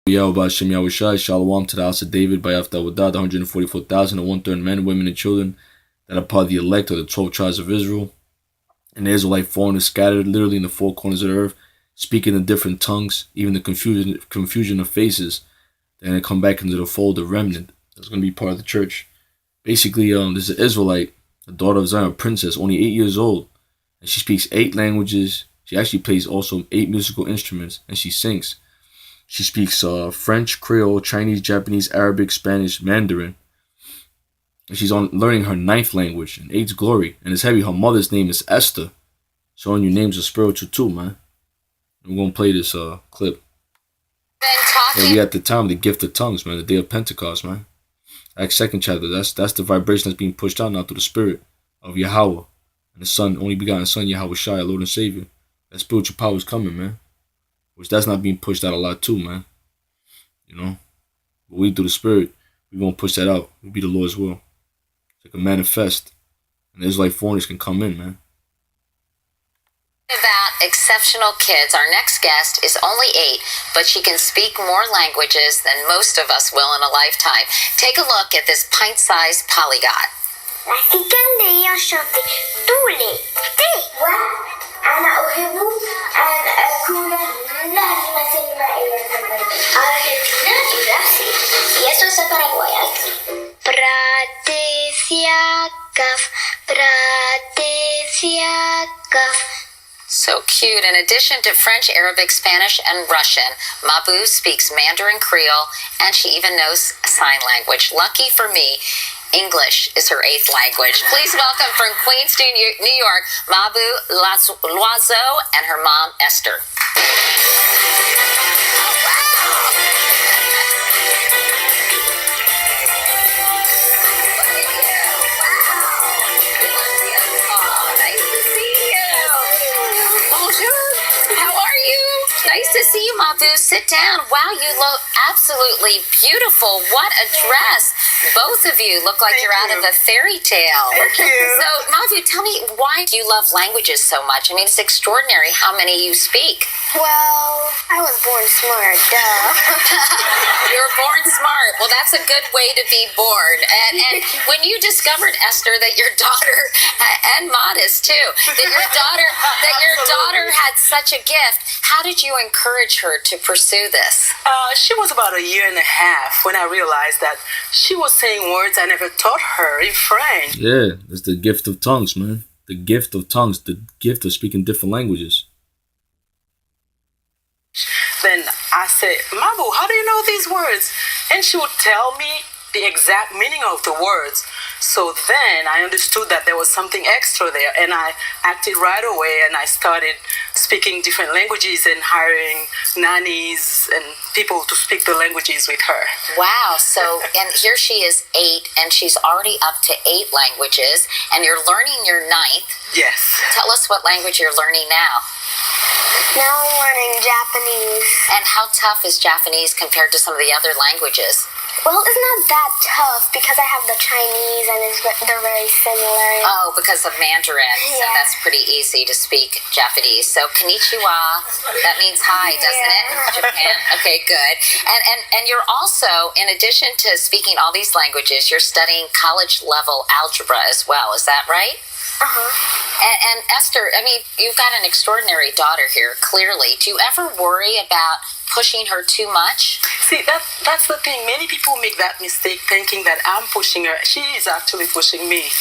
Yahweh Shem Yahushai, Shalom to the house of David by Wadad, 144,000 and one-third men, women, and children that are part of the elect of the 12 tribes of Israel. And the Israelite foreigners scattered literally in the four corners of the earth, speaking in different tongues, even the confusion of faces. They're going to come back into the fold of remnant. That's going to be part of the church. Basically, there's an Israelite, a daughter of Zion, a princess, only 8 years old. And she speaks 8 languages. She actually plays also 8 musical instruments, and she sings. She speaks French, Creole, Chinese, Japanese, Arabic, Spanish, Mandarin. And she's learning her 9th language, and 8's glory. And it's heavy. Her mother's name is Esther. Showing you names are spiritual too, man. We're going to play this clip. And we at the time of the gift of tongues, man. The day of Pentecost, man. Acts 2nd chapter. That's the vibration that's being pushed out now through the spirit of Yahweh. And the Son, only begotten Son, Yahweh Shai, Lord and Savior. That spiritual power is coming, man. Which that's not being pushed out a lot too, man. You know? But we through the spirit, we won't push that out. It'll be the Lord's will. So it can manifest. And the Israelite foreigners can come in, man. About exceptional kids, our next guest is only 8, but she can speak more languages than most of us will in a lifetime. Take a look at this pint-sized polyglot. أنا أحب أن أكون نجمة مائية بنفسي يسوع سفر ويأتي So cute. In addition to French, Arabic, Spanish, and Russian, Mabu speaks Mandarin Creole, and she even knows sign language. Lucky for me, English is her 8th language. Please welcome from Queens, New York, Mabu Loiseau and her mom, Esther. Nice to see you, Mabu. Sit down. Wow, you look absolutely beautiful. What a dress. Both of you look like you're out of a fairy tale. Thank you. So, Mabu, tell me, why do you love languages so much? I mean, it's extraordinary how many you speak. Well, I was born smart, duh. You were born smart. Well, that's a good way to be born. And when you discovered, Esther, that your daughter, and Modest too, that your daughter had such a gift, how did you encourage her to pursue this? She was about 1.5 years when I realized that she was saying words I never taught her in French. Yeah, it's the gift of tongues, man. The gift of tongues, the gift of speaking different languages. Then I said, Mabu, how do you know these words? And she would tell me the exact meaning of the words. So then I understood that there was something extra there, and I acted right away, and I started speaking different languages and hiring nannies and people to speak the languages with her. Wow. So, and here she is 8, and she's already up to 8 languages, and you're learning your 9th. Yes. Tell us what language you're learning now. Now I'm learning Japanese. And how tough is Japanese compared to some of the other languages? Well, it's not that tough because I have the Chinese and they're very similar. Oh, because of Mandarin. So Yeah. that's pretty easy to speak Japanese. So konnichiwa, that means hi, doesn't it? In Japan. Okay, good. And you're also, in addition to speaking all these languages, you're studying college level algebra as well. Is that right? Uh-huh. And Esther, I mean, you've got an extraordinary daughter here, clearly. Do you ever worry about pushing her too much? See, that's the thing. Many people make that mistake thinking that I'm pushing her. She is actually pushing me.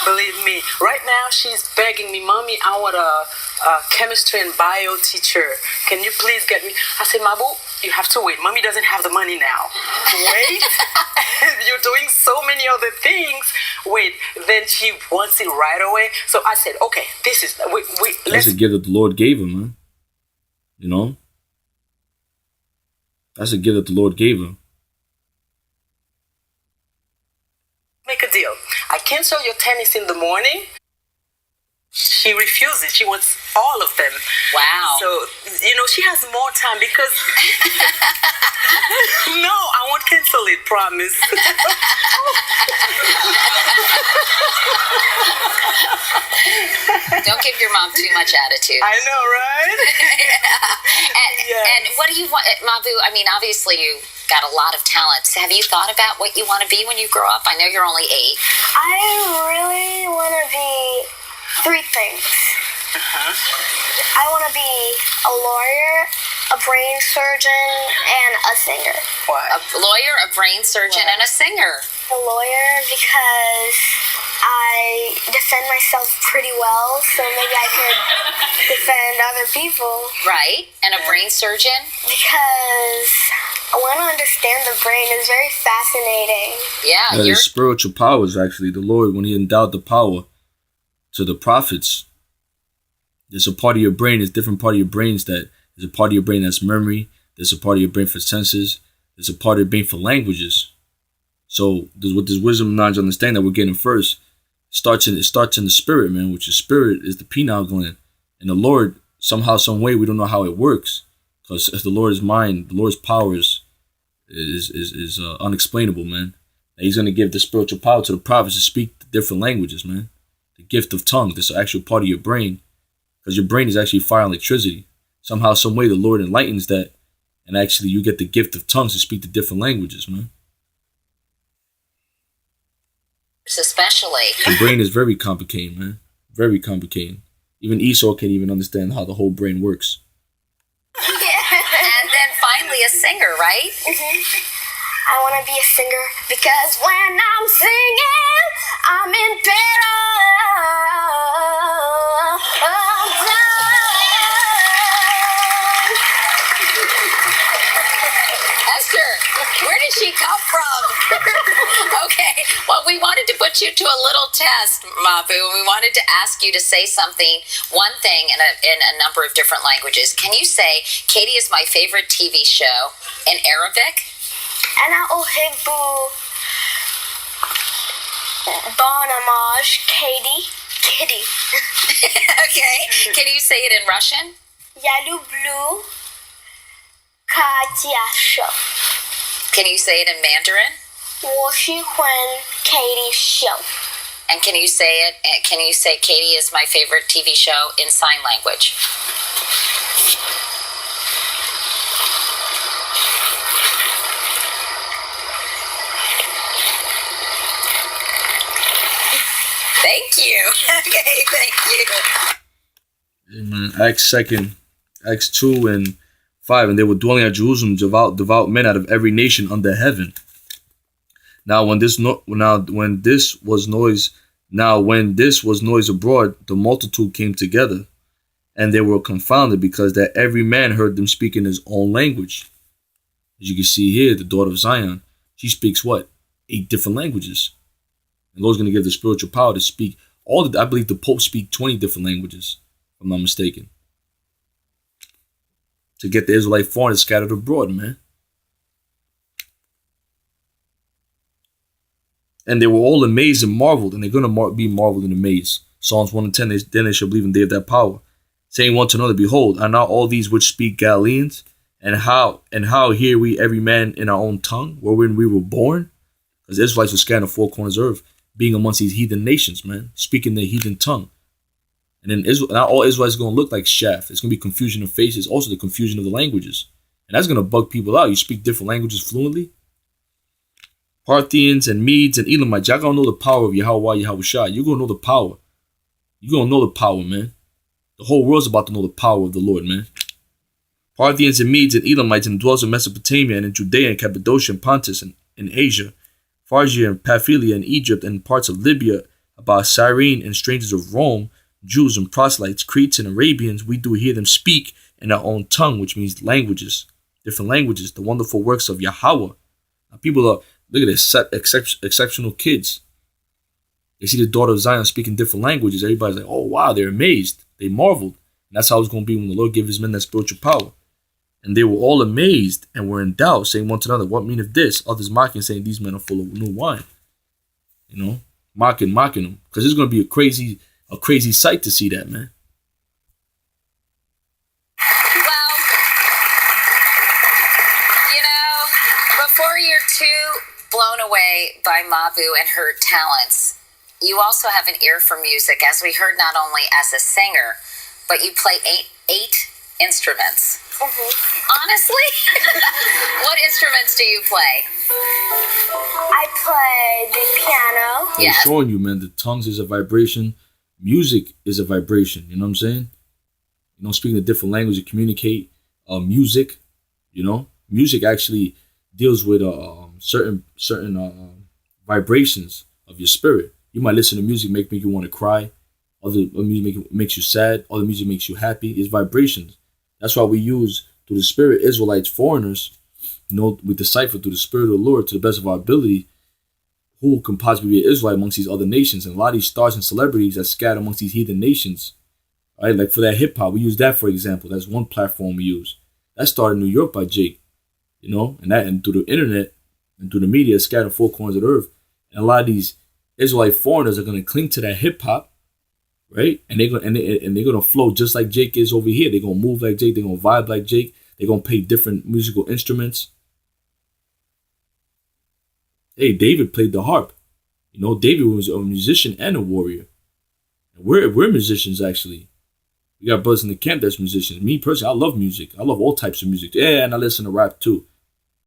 Believe me. Right now, she's begging me, Mommy, I want a chemistry and bio teacher. Can you please get me? I said, Mabu, you have to wait. Mommy doesn't have the money now. Wait. You're doing so many other things. Wait. Then she wants it right away. So I said, okay, this is... That's a gift that the Lord gave him, man. You know? That's a gift that the Lord gave him. Make a deal. I cancel your tennis in the morning. She refuses. She wants all of them. Wow. So, she has more time because... No, I want Don't cancel it, promise. Don't give your mom too much attitude. I know, right? And what do you want, Mabu? I mean, obviously you got a lot of talents. Have you thought about what you want to be when you grow up? I know you're only 8. I really want to be 3 things. I want to be a lawyer, a brain surgeon, and a singer. A lawyer, a brain surgeon, and a singer. A lawyer because I defend myself pretty well, so maybe I could defend other people. Right. And a brain surgeon? Because I want to understand the brain. It's very fascinating. Yeah. His spiritual powers, actually. The Lord, when he endowed the power to the prophets, there's a part of your brain, there's different part of your brains that, there's a part of your brain that's memory, there's a part of your brain for senses, there's a part of your brain for languages. So with this wisdom, knowledge, understanding that we're getting first, it starts in the spirit, man, which is spirit is the pineal gland. And the Lord, somehow, some way, we don't know how it works. Because the Lord's mind, the Lord's powers is unexplainable, man. And he's going to give the spiritual power to the prophets to speak the different languages, man. The gift of tongue, this is actual part of your brain. Because your brain is actually fire and electricity. Somehow, some way, the Lord enlightens that. And actually, you get the gift of tongues to speak the different languages, man. Especially. The brain is very complicated, man. Very complicated. Even Esau can't even understand how the whole brain works. And then finally a singer, right? I want to be a singer because when I'm singing, I'm in Esther, where did she come from? Okay, well, we wanted to put you to a little test, Mabu. We wanted to ask you to say something, one thing in a number of different languages. Can you say, Katie is my favorite TV show in Arabic? أنا أحب برنامج Kitty. Okay, can you say it in Russian? Я люблю Katya. Can you say it in Mandarin? 我喜欢 Katie show. And can you say Katie is my favorite TV show in sign language? Thank you. Okay, thank you. Amen. Acts 2 and 5, and they were dwelling at Jerusalem, devout men out of every nation under heaven. Now when this was noise abroad, the multitude came together, and they were confounded, because that every man heard them speak in his own language. As you can see here, the daughter of Zion, she speaks what? 8 different languages. And the Lord's going to give the spiritual power to speak I believe the Pope speak 20 different languages, if I'm not mistaken. To get the Israelite foreigners scattered abroad, man. And they were all amazed and marveled, and they're going to be marveled and amazed. Psalms 1 and 10, then they shall believe in the day of that power, saying one to another, behold, are not all these which speak Galileans? And how hear we every man in our own tongue, wherein we were born? Because the Israelites were scattered in 4 corners of earth, being amongst these heathen nations, man, speaking their heathen tongue. And then not all Israelites are going to look like chaff. It's going to be confusion of faces, also the confusion of the languages. And that's going to bug people out. You speak different languages fluently. Parthians and Medes and Elamites, y'all going to know the power of Yahweh, Yahushua. You're going to know the power. You're going to know the power, man. The whole world's about to know the power of the Lord, man. Parthians and Medes and Elamites and dwellers in Mesopotamia and in Judea and Cappadocia and Pontus and in Asia, Phrygia and Pamphylia and Egypt and parts of Libya, about Cyrene and strangers of Rome, Jews and proselytes, Cretes and Arabians, we do hear them speak in our own tongue, which means languages, different languages, the wonderful works of Yahweh. Now, people are, look at this, exceptional kids. They see the daughter of Zion speaking different languages. Everybody's like, oh, wow, they're amazed. They marveled. And that's how it's going to be when the Lord gave his men that spiritual power. And they were all amazed and were in doubt, saying one to another, what meaneth this? Others mocking, saying, these men are full of new wine. You know, mocking them. Because it's going to be a crazy sight to see that, man. Well, Before you're too blown away by Mabu and her talents, you also have an ear for music, as we heard, not only as a singer, but you play eight instruments. Honestly? What instruments do you play? I play the piano. I'm showing you, man, the tongues is a vibration. Music is a vibration. You know what I'm saying? You know, speaking a different language to communicate. Music, you know, music actually deals with certain vibrations of your spirit. You might listen to music make you want to cry. Other music makes you sad. Other music makes you happy. It's vibrations. That's why we use, through the spirit, Israelites, foreigners, you know, we decipher through the spirit of the Lord to the best of our ability who can possibly be an Israelite amongst these other nations. And a lot of these stars and celebrities that scattered amongst these heathen nations, right? Like for that hip hop, we use that for example. That's one platform we use. That started in New York by Jake, you know, and through the internet and through the media, scattered in 4 corners of the earth. And a lot of these Israelite foreigners are going to cling to that hip hop, right? And they're gonna flow just like Jake is over here. They're gonna move like Jake. They're gonna vibe like Jake. They're gonna play different musical instruments. Hey, David played the harp. You know, David was a musician and a warrior. And we're musicians actually. We got brothers in the camp that's musicians. Me personally, I love music. I love all types of music. Yeah, and I listen to rap too.